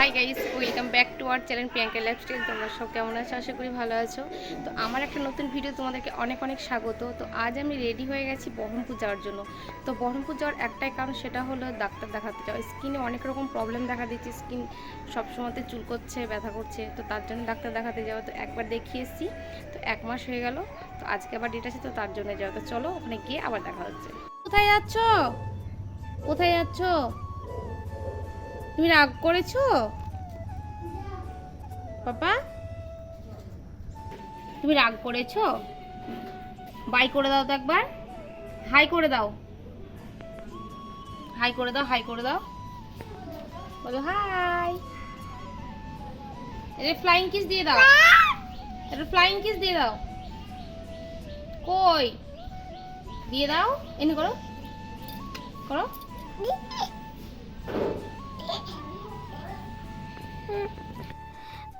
Hi guys, welcome back to our channel Priyanka lifestyle. তোমরা সব কেমন আছো? আশা করি ভালো আছো। তো আমার একটা নতুন ভিডিও তোমাদেরকে অনেক অনেক স্বাগত। তো আজ আমি রেডি হয়ে গেছি বহরমপুর যাওয়ার জন্য। তো বহরমপুর যাওয়ার একটাই কারণ, সেটা হলো ডাক্তার দেখাতে যাওয়া। স্কিনে অনেক রকম প্রবলেম দেখা দিচ্ছে, স্কিন সবসময়তে চুলকোচ্ছে, ব্যথা করছে। তো তার জন্য ডাক্তার দেখাতে যাওয়া। তো একবার দেখিয়ে এসেছি, তো 1 মাস হয়ে গেল। তো আজকে আবার ডেট আছে, তো তার জন্য যাওয়া। তো চলো ওখানে গিয়ে আবার দেখা হচ্ছে। কোথায় যাচ্ছ? কোথায় যাচ্ছ? তুমি রাগ করেছো পাপা? তুমি রাগ করেছো? বাই করে দাও তো একবার। হাই করে দাও, হাই করে দাও, হাই করে দাও। বলো হাই। এটা ফ্লাইং কিস দিয়ে দাও, এটা ফ্লাইং কিস দিয়ে দাও। কই দিয়ে দাও, এনে করো, করো।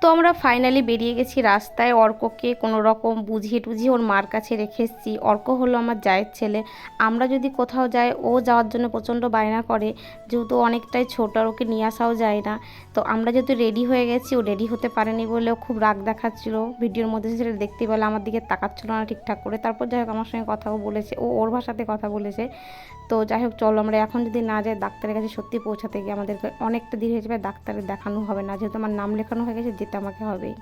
তো আমরা ফাইনালি বেরিয়ে গেছি রাস্তায়। অর্ককে কোনো রকম বুঝিয়ে টুঝিয়ে ওর মার কাছে রেখে এসেছি। অর্ক হলো আমার জায়ের ছেলে। আমরা যদি কোথাও যাই, ও যাওয়ার জন্য প্রচণ্ড বায়না করে, যেহেতু অনেকটাই ছোট আর ওকে নিয়ে আসাও যায় না। তো আমরা যেহেতু রেডি হয়ে গেছি, ও রেডি হতে পারেনি বলেও খুব রাগ দেখাচ্ছিল। ভিডিওর মধ্যে সেটা দেখতে পেলে আমার দিকে তাকাচ্ছিল না ঠিকঠাক করে। তারপর যাই হোক আমার সঙ্গে কথাও বলেছে, ও ওর ভাষাতে কথা বলেছে। তো যাই হোক চলো, আমরা এখন যদি না যাই ডাক্তারের কাছে, সত্যি পৌঁছাতে গিয়ে আমাদেরকে অনেকটা দেরি হয়ে যাবে। ডাক্তারের দেখানো হবে না, যেহেতু আমার নাম লেখানো হয়ে গেছে, যেতে আমাকে হবেই।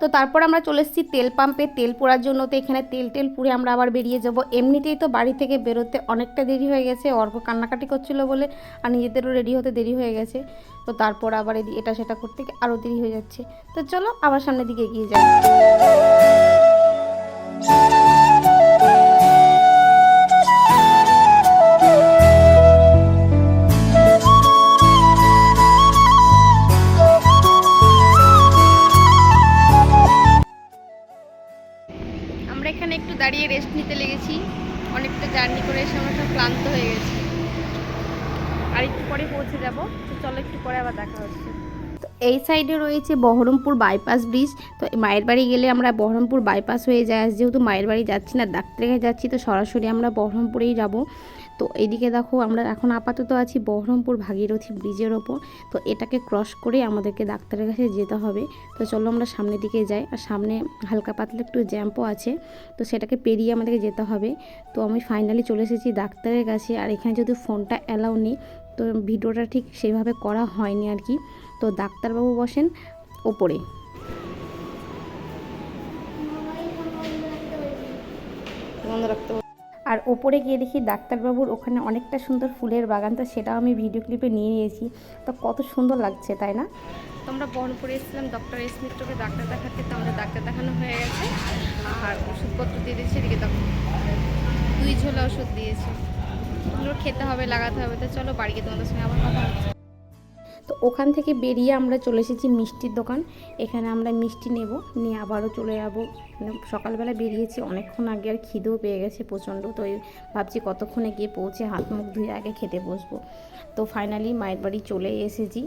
তো তারপর আমরা চলে এসেছি তেল পাম্পে তেল পোড়ার জন্য। তো এখানে তেল পুড়ে আমরা আবার বেরিয়ে যাব। এমনিতেই তো বাড়ি থেকে বেরোতে অনেকটা দেরি হয়ে গেছে, অর্ক কান্নাকাটি করছিল বলে, আর নিজেদেরও রেডি হতে দেরি হয়ে গেছে। তো তারপর আবার এটা সেটা করতে আরও দেরি হয়ে যাচ্ছে। তো চলো আবার সামনের দিকে এগিয়ে যাই। আমরা এখানে একটু দাঁড়িয়ে রেস্ট নিতে লেগেছি। অনেকটা জার্নি করে এসে আমরা সব ক্লান্ত হয়ে গেছি। আর একটু পরে পৌঁছে যাব। তো চলো একটু পরে আবার দেখা হচ্ছে। তো এই সাইডে রয়েছে বহরমপুর বাইপাস ব্রিজ। তো মায়ের বাড়ি গেলে আমরা বহরমপুর বাইপাস হয়ে যাই। যেহেতু মায়ের বাড়ি যাচ্ছি না, ডাক্তারের কাছে যাচ্ছি, তো সরাসরি আমরা বহরমপুরেই যাব। তো এইদিকে দেখো, আমরা এখন আপাতত আছি বহরমপুর ভাগীরথী ব্রিজের ওপর। তো এটাকে ক্রস করে আমাদেরকে ডাক্তারের কাছে যেতে হবে। তো চলো আমরা সামনের দিকে যাই। আর সামনে হালকা পাতলা একটু জ্যাম্পও আছে, তো সেটাকে পেরিয়ে আমাদেরকে যেতে হবে। তো আমি ফাইনালি চলে এসেছি ডাক্তারের কাছে। আর এখানে যেহেতু ফোনটা অ্যালাউ নেই, তো ভিডিওটা ঠিক সেইভাবে করা হয়নি আর কি। তো ডাক্তারবাবু বসেন ওপরে। আর ওপরে গিয়ে দেখি ডাক্তারবাবুর ওখানে অনেকটা সুন্দর ফুলের বাগান। তো সেটাও আমি ভিডিও ক্লিপে নিয়ে নিয়েছি। তো কত সুন্দর লাগছে, তাই না? তো আমরা বহরমপুরে এসেছিলাম ডক্টর এস মিত্রকে ডাক্তার দেখাতে। তো আমরা ডাক্তার দেখানো হয়ে গেছে, আর ওষুধপত্র দিয়ে দিয়েছে। এদিকে তখন 2 ঝোলা ওষুধ দিয়েছে, ওগুলো খেতে হবে, লাগাতে হবে। তো চলো বাড়ি গিয়ে তোমাদের সঙ্গে আবার কথা হচ্ছে। তো ওখান থেকে বেরিয়ে আমরা চলে এসেছি মিষ্টির দোকান। এখানে আমরা মিষ্টি নেব, নিয়ে আবারও চলে যাবো। সকালবেলা বেরিয়েছি অনেকক্ষণ আগে, আর খিদেও পেয়ে গেছে প্রচণ্ড। তো ভাবছি কতক্ষণে গিয়ে পৌঁছে হাত মুখ ধুয়ে আগে খেতে বসবো। তো ফাইনালি মায়ের বাড়ি চলে এসেছি।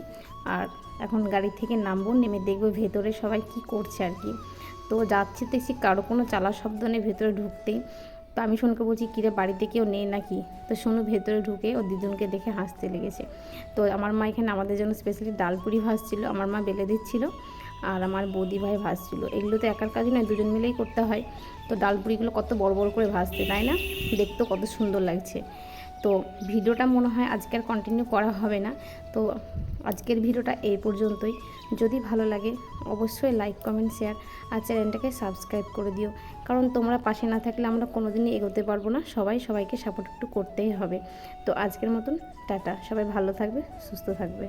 আর এখন গাড়ি থেকে নামবো, নেমে দেখবো ভেতরে সবাই কি করছে আর কি। তো যাচ্ছি দেখছি কারো কোনো চালা শব্দ নেই ভেতরে ঢুকতেই। তো আমি সোনুকে বলছি, কিরে বাড়িতে কেউ নেই নাকি? তো সোনু ভেতরে ঢুকে ও দিদুনকে দেখে হাসতে লেগেছে। তো আমার মা এখানে আমাদের জন্য স্পেশালি ডালপুরি ভাজছিল, আমার মা বেলে দিচ্ছিল, আর আমার বৌদি ভাই ভাজছিল। এগুলো তো একার কাজ নয়, দুজন মিলেই করতে হয়। তো ডালপুরিগুলো কত বড় বড় করে ভাজতে, তাই না? দেখতেও কত সুন্দর লাগছে। তো ভিডিওটা মনে হয় আজকে আর কন্টিনিউ করা হবে না। তো আজকের ভিডিওটা এই পর্যন্তই। যদি ভালো লাগে অবশ্যই লাইক কমেন্ট শেয়ার, আর চ্যানেলটাকে সাবস্ক্রাইব করে দিও। কারণ তোমরা পাশে না থাকলে আমরা কোনোদিনই এগোতে পারবো না। সবাইকে সাপোর্ট একটু করতেই হবে। তো আজকের মতন টাটা, সবাই ভালো থাকবে, সুস্থ থাকবে।